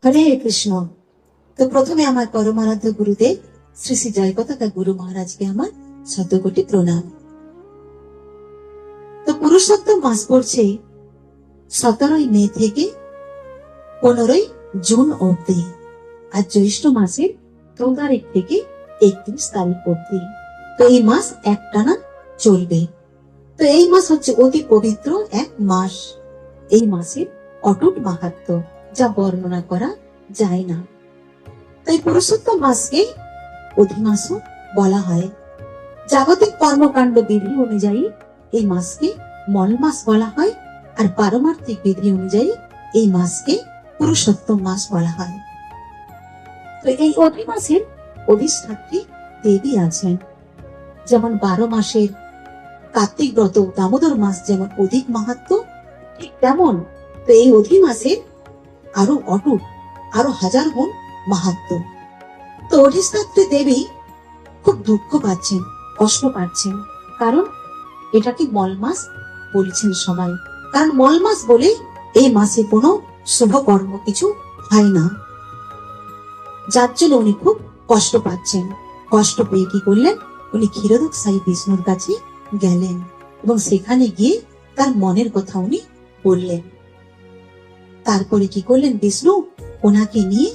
হরে কৃষ্ণ। তো প্রথমে আমার পরমারাধ্য গুরুদেব শ্রী শ্রী জয়পতাকা গুরু মহারাজকে আমার শতকোটি প্রণাম। তো পুরুষোত্তম মাস পড়ছে 17 মে থেকে 15 জুন অবধি, আর জ্যৈষ্ঠ মাসের 2 তারিখ থেকে 31 তারিখ অবধি। তো এই মাস একটানা চলবে। তো এই মাস হচ্ছে অতি পবিত্র এক মাস। এই মাসের অটুট মাহাত্ম্য যা বর্ণনা করা যায় না। তাই পুরুষোত্তম মাসকে অধিমাসও বলা হয়। জাগতিক কর্মকাণ্ড বিধি অনুযায়ী এই মাসকে মল মাস বলা হয়, আর পারমার্থিক বিধি অনুযায়ী এই মাসকে পুরুষোত্তম মাস বলা হয়। তো এই অধিমাসের অধিষ্ঠাত্রী দেবী আছেন। যেমন 12 মাসের কার্তিক ব্রত দামোদর মাস যেমন অধিক মাহাত্ম্য, ঠিক তেমন তো এই অধিমাসের আরো অটুট, আরো 1000 গুণ মাহাত্ম্য। তো অধিষ্ঠাত্রী দেবী খুব দুঃখ পাচ্ছেন, কষ্ট পাচ্ছেন, কারণ এটাকে মল মাস বলছেন সবাই। কারণ মল মাস বলে এই মাসে কোনো শুভ কর্ম কিছু হয় না, যার জন্য উনি খুব কষ্ট পাচ্ছেন। কষ্ট পেয়ে কি করলেন, উনি ক্ষীরোদক সাই বিষ্ণুর কাছে গেলেন এবং সেখানে গিয়ে তার মনের কথা উনি বললেন। তারপরে কি করলেন, বিষ্ণু ওনাকে নিয়ে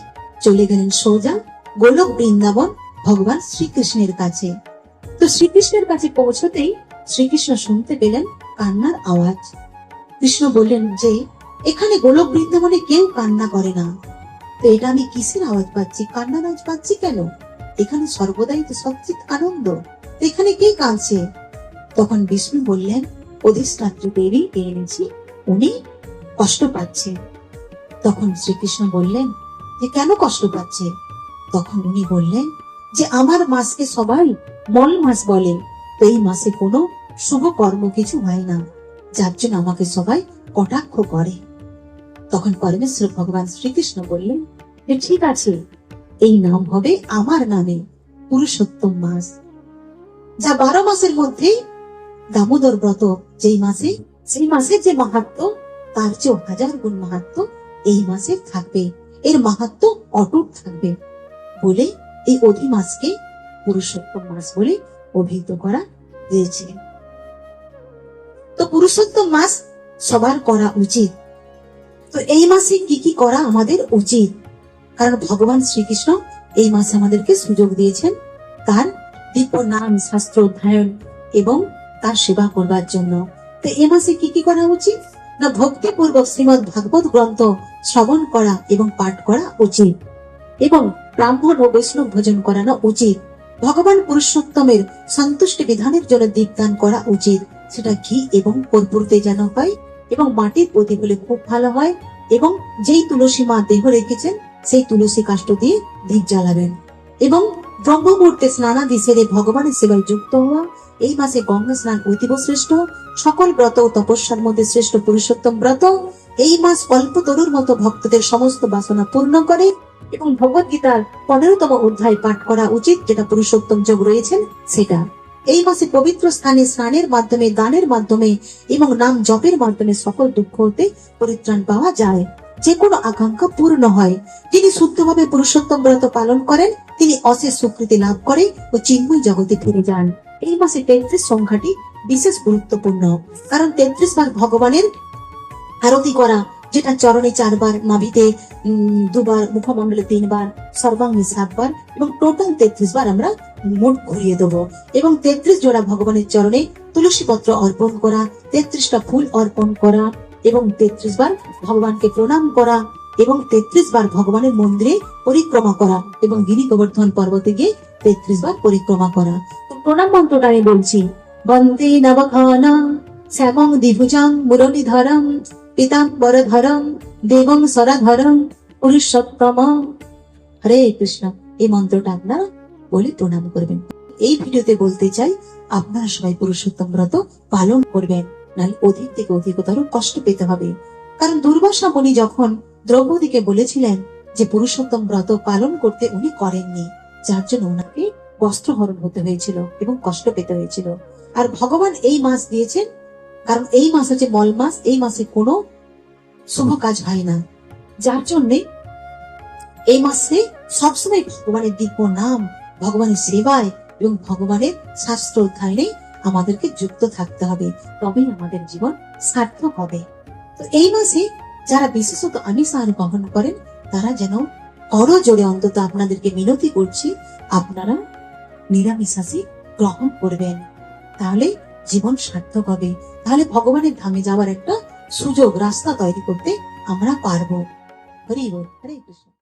চলে গেলেন সোজা গোলক বৃন্দাবন ভগবান শ্রীকৃষ্ণের কাছে। তো শ্রীকৃষ্ণের কাছে পৌঁছতেই শ্রীকৃষ্ণ শুনতে পেলেন কান্নার আওয়াজ। কৃষ্ণ বললেন যে এখানে গোলক বৃন্দাবনে কেউ কান্না করে না, তো এটা আমি কিসের আওয়াজ পাচ্ছি, কান্নার আওয়াজ পাচ্ছি কেন? এখানে সর্বদাই তো সচ্চিত আনন্দ, এখানে কে কাঁদছে? তখন বিষ্ণু বললেন অধিষ্ঠাত্রী দেবী এনেছি, উনি কষ্ট পাচ্ছে। তখন শ্রীকৃষ্ণ বললেন যে কেন কষ্ট পাচ্ছে? তখন উনি বললেন যে আমার মাসকে সবাই মল মাস বলে, তো এই মাসে কোনো শুভ কর্ম কিছু হয় না, যার জন্য আমাকে সবাই কটাক্ষ করে। তখন পরমেশ্বর ভগবান শ্রীকৃষ্ণ বললেন যে ঠিক আছে, এই নাম হবে আমার নামে পুরুষোত্তম মাস। যা 12 মাসের মধ্যে দামোদর ব্রত যেই মাসে, সেই মাসের যে মাহাত্ম্য তার চেয়ে 1000 গুণ মাহাত্ম্য এই মাসে থাকবে, এর মাহাত্ম্য অটুট থাকবে বলে এই অধি মাসকে পুরুষোত্তম মাস বলে অভিহিত করা হয়েছে। তো পুরুষোত্তম মাস সবার করা উচিত। তো এই মাসে কি কি করা আমাদের উচিত? কারণ ভগবান শ্রীকৃষ্ণ এই মাসে আমাদেরকে সুযোগ দিয়েছেন তার দিব্য নাম শাস্ত্র অধ্যয়ন এবং তার সেবা করবার জন্য। তো এই মাসে কি কি করা উচিত না, ভক্তিপূর্বক শ্রীমদ ভাগবত গ্রন্থ শ্রবণ করা এবং পাঠ করা উচিত, এবং ব্রাহ্মণ ও বৈষ্ণব ভোজন করানো উচিত। ভগবান পুরুষোত্তমের সন্তুষ্টি বিধানের জন্য দীপদান করা উচিত, সেটা ঘি এবং কর্পূরতে যেন হয় এবং মাটির প্রদীপ হলে খুব ভালো হয়। এবং যেই তুলসী মা দেহ রেখেছেন সেই তুলসী কাষ্ঠ দিয়ে দীপ জ্বালাবেন। এবং ব্রহ্ম মুহূর্তে স্নানাদি সেরে ভগবানের সেবায় যুক্ত হওয়া। এই মাসে গঙ্গা স্নান অতীব শ্রেষ্ঠ, সকল ব্রত ও তপস্যার মধ্যে শ্রেষ্ঠ পুরুষোত্তম ব্রত। এই মাস কল্পতরুর মতো ভক্তদের সমস্ত বাসনা পূর্ণ করে এবং ভগবত গীতার 15তম অধ্যায় পাঠ করা উচিত, যেটা পুরুষোত্তম যোগ রয়েছেন সেটা। এই মাসে পবিত্র স্থানে স্নানের মাধ্যমে, দানের মাধ্যমে এবং নাম জপের মাধ্যমে সকল দুঃখ হতে পরিত্রাণ পাওয়া যায়, যে কোনো আকাঙ্ক্ষা পূর্ণ হয়। যিনি শুদ্ধভাবে পুরুষোত্তম ব্রত পালন করেন তিনি অশেষ স্বীকৃতি লাভ করে ও চিন্ময় জগতে ফিরে যান। এই মাসে 33 সংখ্যাটি বিশেষ গুরুত্বপূর্ণ, কারণ 33 বার ভগবানের আরতি করা, যেটা চরণে 4 বার, নাভিতে 2 বার, মুখমণ্ডলে 3 বার, সর্বাঙ্গে 7 বার এবং টোটাল 33 বার আমরা মুখ ঘুরিয়ে দেবো। এবং 33 জোড়া ভগবানের চরণে তুলসী পত্র অর্পণ করা, 33টা ফুল অর্পণ করা এবং 33 বার ভগবানকে প্রণাম করা এবং 33 বার ভগবানের মন্দিরে পরিক্রমা করা এবং গিরি গোবর্ধন পর্বতে গিয়ে 33 বার পরিক্রমা করা। তো প্রণাম মন্ত্রটা আমি বলছি, বন্দে নবঘনম শ্যামং দ্বিভুজং মুরলীধরম পীতাম্বরধরম দেবং সরাধরম পুরুষোত্তম। হরে কৃষ্ণ। এই মন্ত্রটা আপনারা বলে প্রণাম করবেন। এই ভিডিওতে বলতে চাই আপনারা সবাই পুরুষোত্তম ব্রত পালন করবেন, নাহলে অধিক থেকে অধিকতর কষ্ট পেতে হবে। কারণ দুর্বাসা মুনি যখন দ্রৌপদীকে বলেছিলেন যে পুরুষোত্তম ব্রত পালন করতে, উনি করেননি, যার জন্য ওনাকে বস্ত্রহরণ হতে হয়েছিল এবং কষ্ট পেতে হয়েছিল। আর ভগবান এই মাস দিয়েছেন কারণ এই মাস হচ্ছে মল মাস, এই মাসে কোনো শুভ কাজ হয় না, যার জন্যে এই মাসে সবসময় ভগবানের দিব্য নাম, ভগবানের সেবায় এবং ভগবানের শাস্ত্র অধ্যয়নে আমাদেরকে যুক্ত থাকতে হবে, তবেই আমাদের জীবন সার্থক হবে। তো এই মাসে যারা বিশেষত আমিষ আহার গ্রহণ করেন তারা যেন করজোড়ে অন্তত আপনাদেরকে মিনতি করছি, আপনারা নিরামিষাশী গ্রহণ করবেন, তাহলে জীবন সার্থক হবে, তাহলে ভগবানের ধামে যাওয়ার একটা সুযোগ রাস্তা তৈরি করতে আমরা পারবো। হরি বল, হরে কৃষ্ণ।